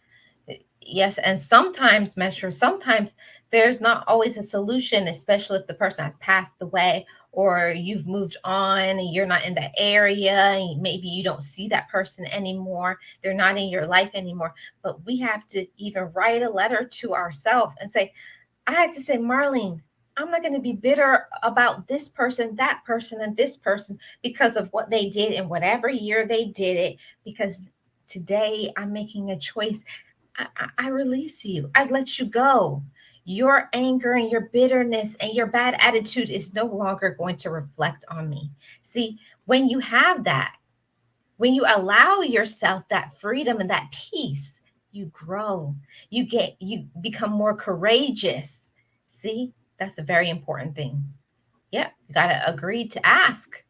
Yes, and sometimes, Metro, sometimes there's not always a solution, especially if the person has passed away or you've moved on and you're not in that area and maybe you don't see that person anymore. They're not in your life anymore. But we have to even write a letter to ourselves and say, I had to say, Marlene, I'm not going to be bitter about this person, that person, and this person because of what they did in whatever year they did it, because today I'm making a choice. I release you. I let you go. Your anger and your bitterness and your bad attitude is no longer going to reflect on me. See, when you have that, when you allow yourself that freedom and that peace, you grow. You become more courageous. See, that's a very important thing. Yeah, you got to agree to ask.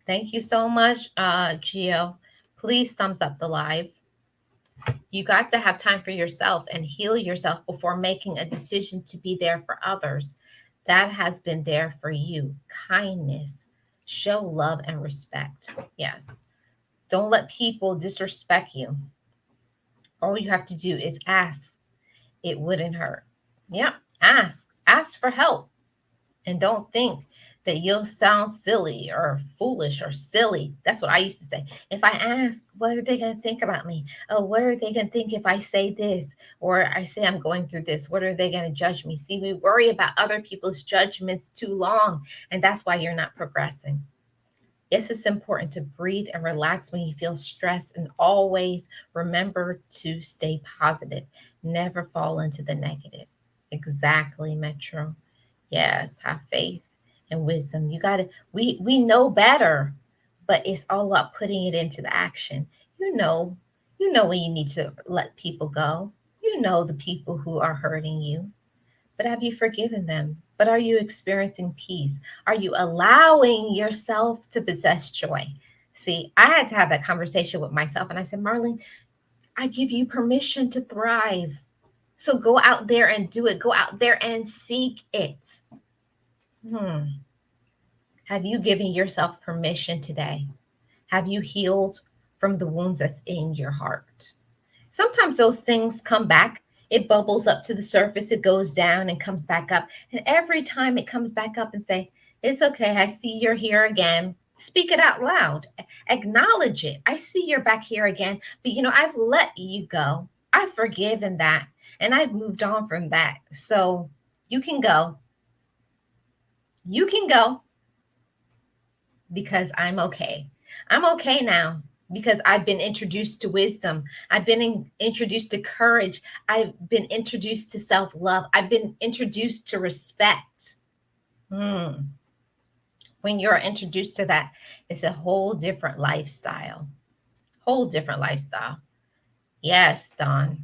Thank you so much, Gio. Please thumbs up the live. You got to have time for yourself and heal yourself before making a decision to be there for others. That has been there for you. Kindness, show love and respect. Yes. Don't let people disrespect you. All you have to do is ask. It wouldn't hurt. Yeah. Ask. Ask for help. And don't think that you'll sound silly or foolish or silly. That's what I used to say. If I ask, what are they going to think about me? Oh, what are they going to think if I say this? Or I say I'm going through this? What are they going to judge me? See, we worry about other people's judgments too long. And that's why you're not progressing. Yes, it's important to breathe and relax when you feel stressed, and always remember to stay positive. Never fall into the negative. Exactly, Metro. Yes, have faith and wisdom. You got to, we know better, but it's all about putting it into the action. You know, you know when you need to let people go. You know the people who are hurting you. But have you forgiven them? But are you experiencing peace? Are you allowing yourself to possess joy? See, I had to have that conversation with myself. And I said, Marlene, I give you permission to thrive. So go out there and do it. Go out there and seek it. Have you given yourself permission today? Have you healed from the wounds that's in your heart? Sometimes those things come back. It bubbles up to the surface, it goes down and comes back up. And every time it comes back up and say, it's okay, I see you're here again. Speak it out loud. Acknowledge it. I see you're back here again, but I've let you go. I've forgiven that and I've moved on from that. So you can go. You can go because I'm okay. I'm okay now because I've been introduced to wisdom. I've been introduced to courage. I've been introduced to self-love. I've been introduced to respect. When you're introduced to that, it's a whole different lifestyle. Whole different lifestyle. Yes, Don.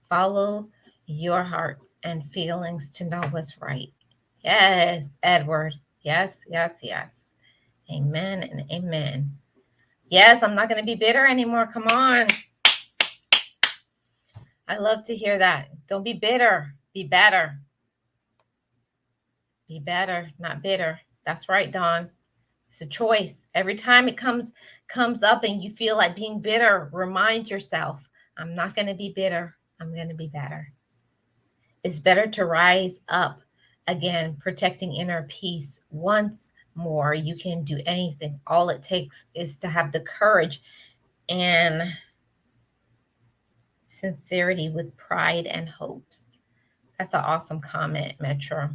Follow your hearts and feelings to know what's right. Yes, Edward. Yes, yes, yes. Amen and amen. Yes, I'm not going to be bitter anymore. Come on. I love to hear that. Don't be bitter. Be better. Be better, not bitter. That's right, Dawn. It's a choice. Every time it comes up and you feel like being bitter, remind yourself, I'm not going to be bitter. I'm going to be better. It's better to rise up again, protecting inner peace. Once more, you can do anything. All it takes is to have the courage and sincerity with pride and hopes. That's an awesome comment, Metro.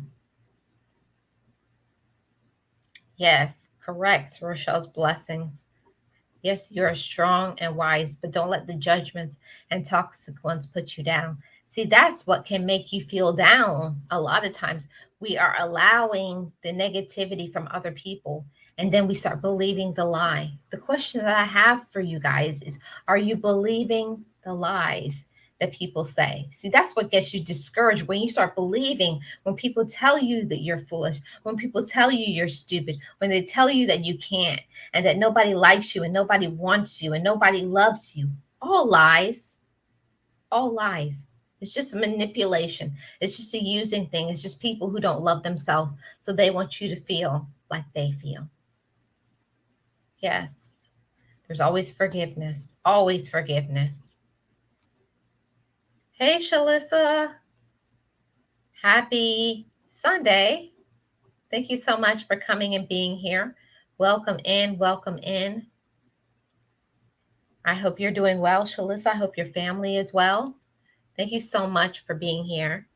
Yes, correct. Rochelle's blessings. Yes, you are strong and wise, but don't let the judgments and toxic ones put you down. See, that's what can make you feel down. A lot of times we are allowing the negativity from other people, and then we start believing the lie. The question that I have for you guys is, are you believing the lies that people say? See, that's what gets you discouraged when you start believing when people tell you that you're foolish, when people tell you you're stupid, when they tell you that you can't and that nobody likes you and nobody wants you and nobody loves you. All lies, all lies. It's just manipulation. It's just a using thing. It's just people who don't love themselves. So they want you to feel like they feel. Yes, there's always forgiveness, always forgiveness. Hey, Shalissa, happy Sunday. Thank you so much for coming and being here. Welcome in, welcome in. I hope you're doing well, Shalissa. I hope your family is well. Thank you so much for being here.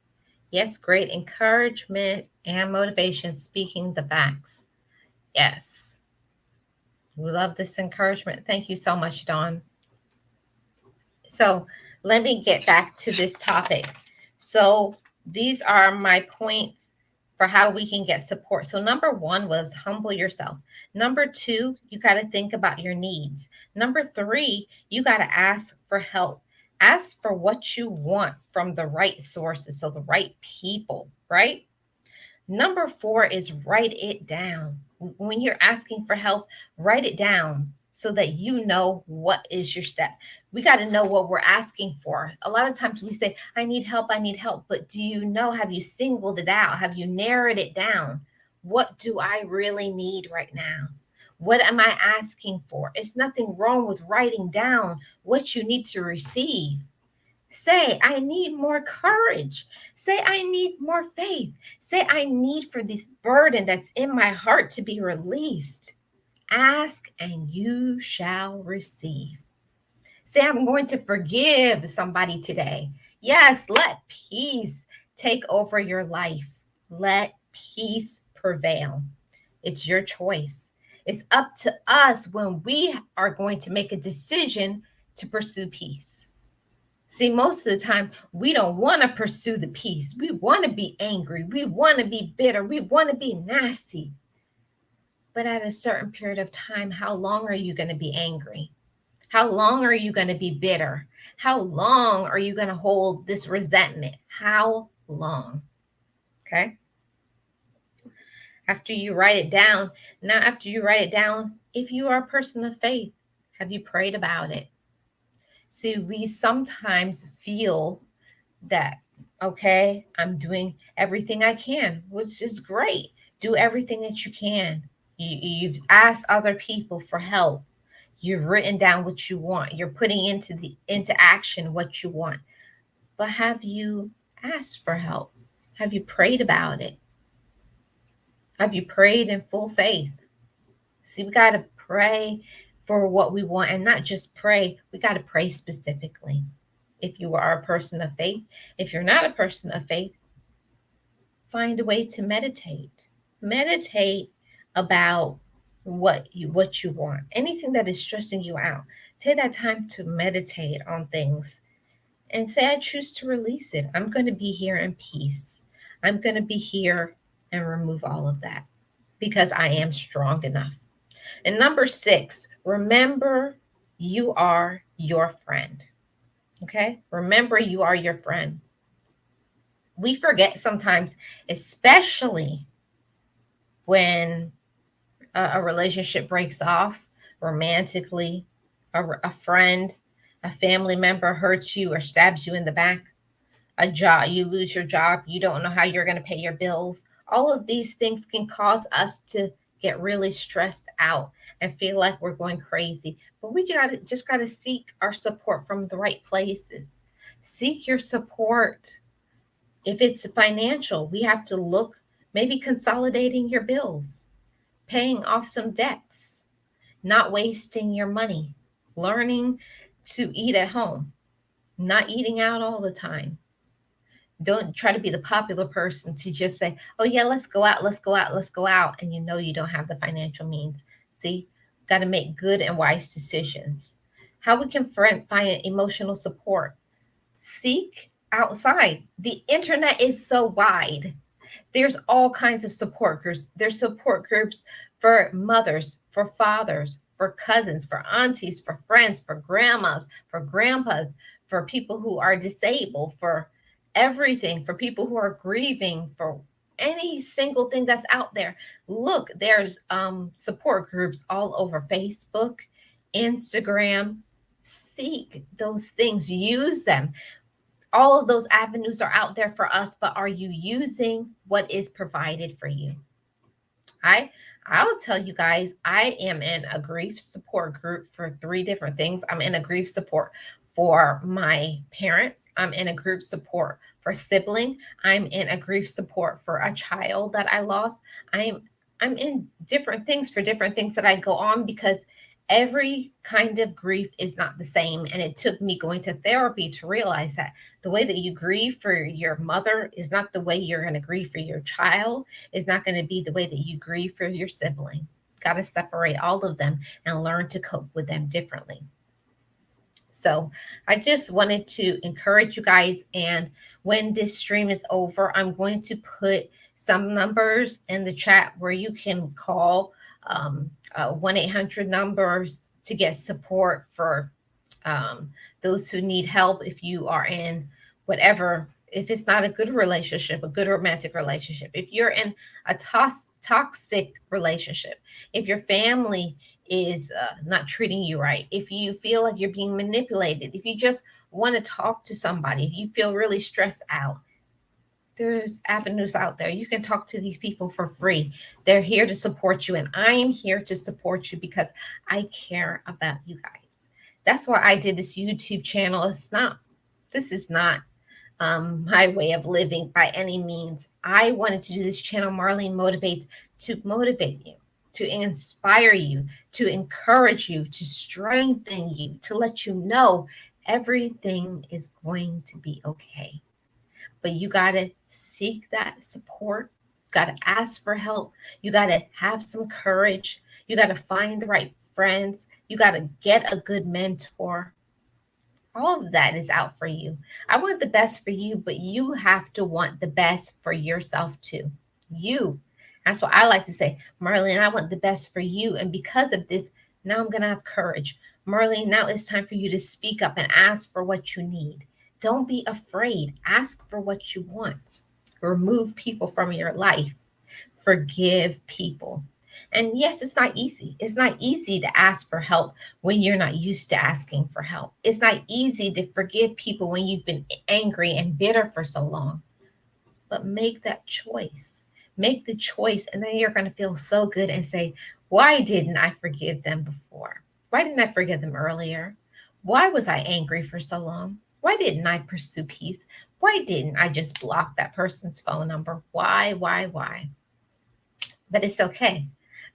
Yes, great encouragement and motivation, speaking the facts. Yes, we love this encouragement. Thank you so much, Dawn. So let me get back to this topic. So these are my points for how we can get support. So number one was humble yourself. Number two, you got to think about your needs. Number three, you got to ask for help. Ask for what you want from the right sources, so the right people, right? Number four is write it down. When you're asking for help, write it down so that you know what is your step. We got to know what we're asking for. A lot of times we say, I need help, I need help. But do you know, have you singled it out? Have you narrowed it down? What do I really need right now? What am I asking for? It's nothing wrong with writing down what you need to receive. Say, I need more courage. Say, I need more faith. Say, I need for this burden that's in my heart to be released. Ask and you shall receive. Say, I'm going to forgive somebody today. Yes, let peace take over your life. Let peace prevail. It's your choice. It's up to us when we are going to make a decision to pursue peace. See, most of the time, we don't want to pursue the peace. We want to be angry. We want to be bitter. We want to be nasty. But at a certain period of time, how long are you going to be angry? How long are you going to be bitter? How long are you going to hold this resentment? How long? Okay. After you write it down, now after you write it down, if you are a person of faith, have you prayed about it? See, we sometimes feel that, okay, I'm doing everything I can, which is great. Do everything that you can. You've asked other people for help. You've written down what you want. You're putting into action what you want. But have you asked for help? Have you prayed about it? Have you prayed in full faith? See, we got to pray for what we want and not just pray. We got to pray specifically. If you are a person of faith, if you're not a person of faith, find a way to meditate. Meditate about what you want. Anything that is stressing you out. Take that time to meditate on things and say, I choose to release it. I'm going to be here in peace. I'm going to be here and remove all of that because I am strong enough. And number 6, remember you are your friend. Okay? Remember you are your friend. We forget sometimes, especially when a relationship breaks off romantically, a friend, a family member hurts you or stabs you in the back, a job, you lose your job, you don't know how you're going to pay your bills. All of these things can cause us to get really stressed out and feel like we're going crazy. But we just got to seek our support from the right places. Seek your support. If it's financial, we have to look, maybe consolidating your bills, paying off some debts, not wasting your money, learning to eat at home, not eating out all the time. Don't try to be the popular person to just say, oh, yeah, let's go out, let's go out, let's go out. And you know you don't have the financial means. See, got to make good and wise decisions. How we can find emotional support. Seek outside. The internet is so wide. There's all kinds of support groups. There's support groups for mothers, for fathers, for cousins, for aunties, for friends, for grandmas, for grandpas, for people who are disabled, for everything, for people who are grieving, for any single thing that's out there. Look, there's support groups all over Facebook, Instagram. Seek those things, use them. All of those avenues are out there for us, but are you using what is provided for you? I I'll tell you guys, I am in a grief support group for three different things. I'm in a grief support for my parents. I'm in a group support for sibling. I'm in a grief support for a child that I lost. I'm in different things for different things that I go on because every kind of grief is not the same. And it took me going to therapy to realize that the way that you grieve for your mother is not the way you're going to grieve for your child, is not going to be the way that you grieve for your sibling. Got to separate all of them and learn to cope with them differently. So I just wanted to encourage you guys. And when this stream is over, I'm going to put some numbers in the chat where you can call 1-800 numbers to get support for those who need help. If you are in whatever, if it's not a good relationship, a good romantic relationship, if you're in a toxic relationship, if your family is not treating you right, if you feel like you're being manipulated, if you just want to talk to somebody, if you feel really stressed out, there's avenues out there. You can talk to these people for free. They're here to support you, and I'm here to support you because I care about you guys. That's why I did this YouTube channel. This is not my way of living by any means. I wanted to do this channel, Marlene Motivates, to motivate you, to inspire you, to encourage you, to strengthen you, to let you know everything is going to be okay. But you got to seek that support. You got to ask for help. You got to have some courage. You got to find the right friends. You got to get a good mentor. All of that is out for you. I want the best for you, but you have to want the best for yourself too. You. That's what I like to say. Marlene, I want the best for you. And because of this, now I'm going to have courage. Marlene, now it's time for you to speak up and ask for what you need. Don't be afraid. Ask for what you want. Remove people from your life. Forgive people. And yes, it's not easy. It's not easy to ask for help when you're not used to asking for help. It's not easy to forgive people when you've been angry and bitter for so long. But make that choice. Make the choice, and then you're going to feel so good and say, why didn't I forgive them before? Why didn't I forgive them earlier? Why was I angry for so long? Why didn't I pursue peace? Why didn't I just block that person's phone number? Why? But it's okay,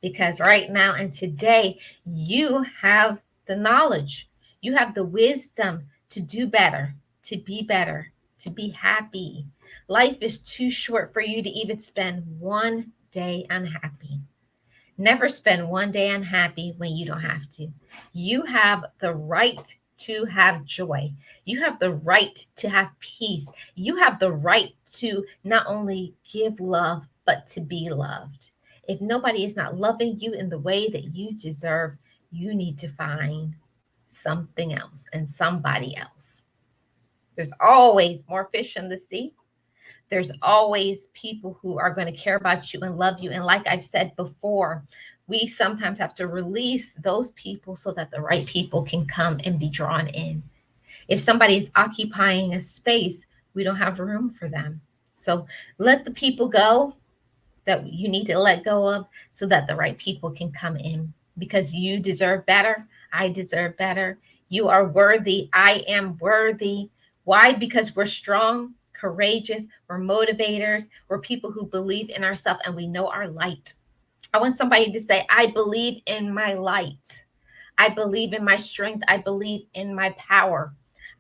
because right now and today, you have the knowledge, you have the wisdom to do better, to be happy. Life is too short for you to even spend one day unhappy. Never spend one day unhappy when you don't have to. You have the right to have joy. You have the right to have peace. You have the right to not only give love, but to be loved. If nobody is not loving you in the way that you deserve, you need to find something else and somebody else. There's always more fish in the sea. There's always people who are going to care about you and love you. And like I've said before, we sometimes have to release those people so that the right people can come and be drawn in. If somebody is occupying a space, we don't have room for them. So let the people go that you need to let go of so that the right people can come in, because you deserve better. I deserve better. You are worthy. I am worthy. Why? Because we're strong, courageous, we're motivators, we're people who believe in ourselves and we know our light. I want somebody to say, I believe in my light. I believe in my strength. I believe in my power.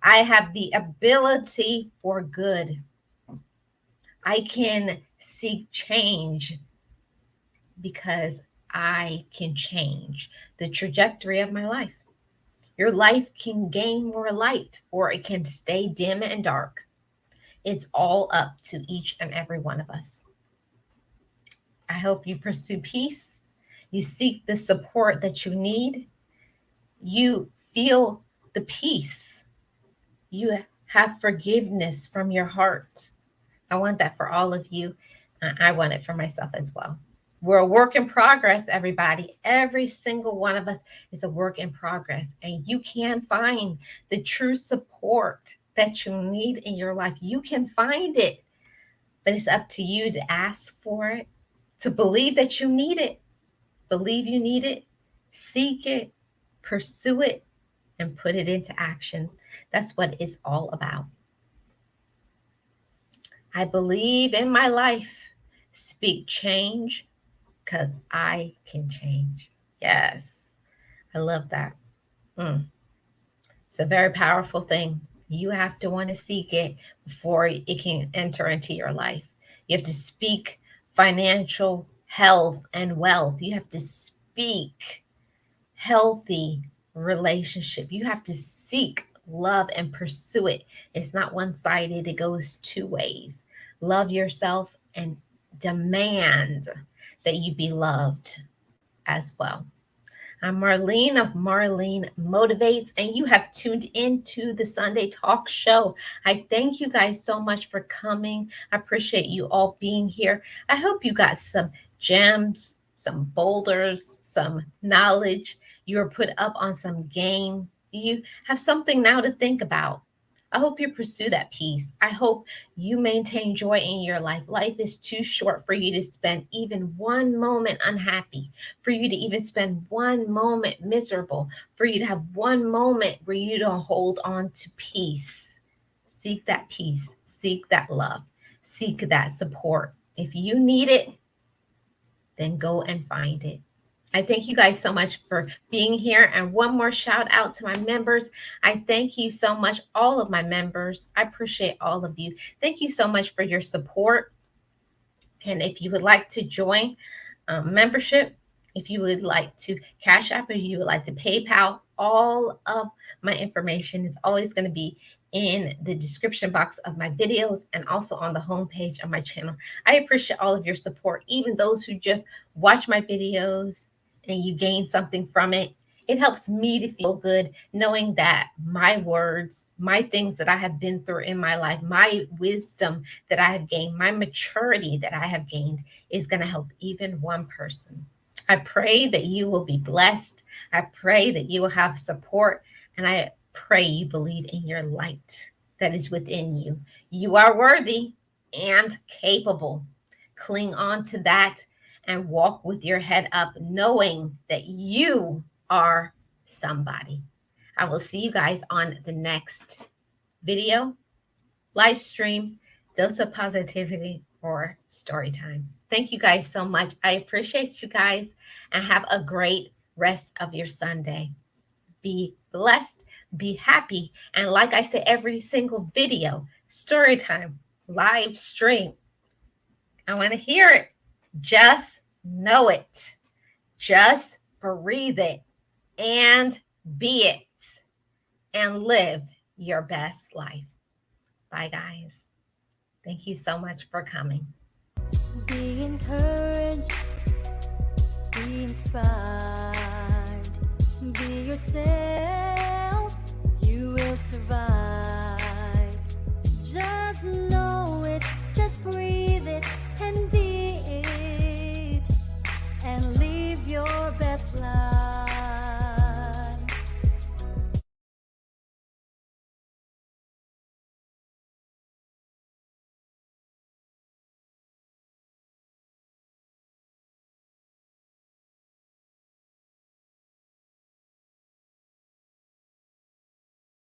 I have the ability for good. I can seek change because I can change the trajectory of my life. Your life can gain more light or it can stay dim and dark. It's all up to each and every one of us. I hope you pursue peace. You seek the support that you need. You feel the peace. You have forgiveness from your heart. I want that for all of you. I want it for myself as well. We're a work in progress, everybody. Every single one of us is a work in progress. And you can find the true support that you need in your life. You can find it, but it's up to you to ask for it, to believe that you need it. Believe you need it, seek it, pursue it, and put it into action. That's what it's all about. I believe in my life. Speak change because I can change. Yes, I love that. Mm. It's a very powerful thing. You have to want to seek it before it can enter into your life. You have to speak financial health and wealth. You have to speak healthy relationship. You have to seek love and pursue it. It's not one-sided, it goes two ways. Love yourself and demand that you be loved as well. I'm Marlene of Marlene Motivates, and you have tuned into the Sunday Talk Show. I thank you guys so much for coming. I appreciate you all being here. I hope you got some gems, some boulders, some knowledge. You were put up on some game. You have something now to think about. I hope you pursue that peace. I hope you maintain joy in your life. Life is too short for you to spend even one moment unhappy, for you to even spend one moment miserable, for you to have one moment where you don't hold on to peace. Seek that peace, seek that love, seek that support. If you need it, then go and find it. I thank you guys so much for being here. And one more shout out to my members. I thank you so much, all of my members. I appreciate all of you. Thank you so much for your support. And if you would like to join membership, if you would like to Cash App, or you would like to PayPal, all of my information is always going to be in the description box of my videos and also on the homepage of my channel. I appreciate all of your support, even those who just watch my videos and you gain something from it. It helps me to feel good knowing that my words, my things that I have been through in my life, my wisdom that I have gained, my maturity that I have gained is going to help even one person. I pray that you will be blessed. I pray that you will have support. And I pray you believe in your light that is within you. You are worthy and capable. Cling on to that and walk with your head up, knowing that you are somebody. I will see you guys on the next video, live stream, dose of positivity, or story time. Thank you guys so much. I appreciate you guys, and have a great rest of your Sunday. Be blessed, be happy, and like I say every single video, story time, live stream, I want to hear it. Just know it. Just breathe it and be it and live your best life. Bye, guys. Thank you so much for coming. Be encouraged, be inspired, be yourself, you will survive.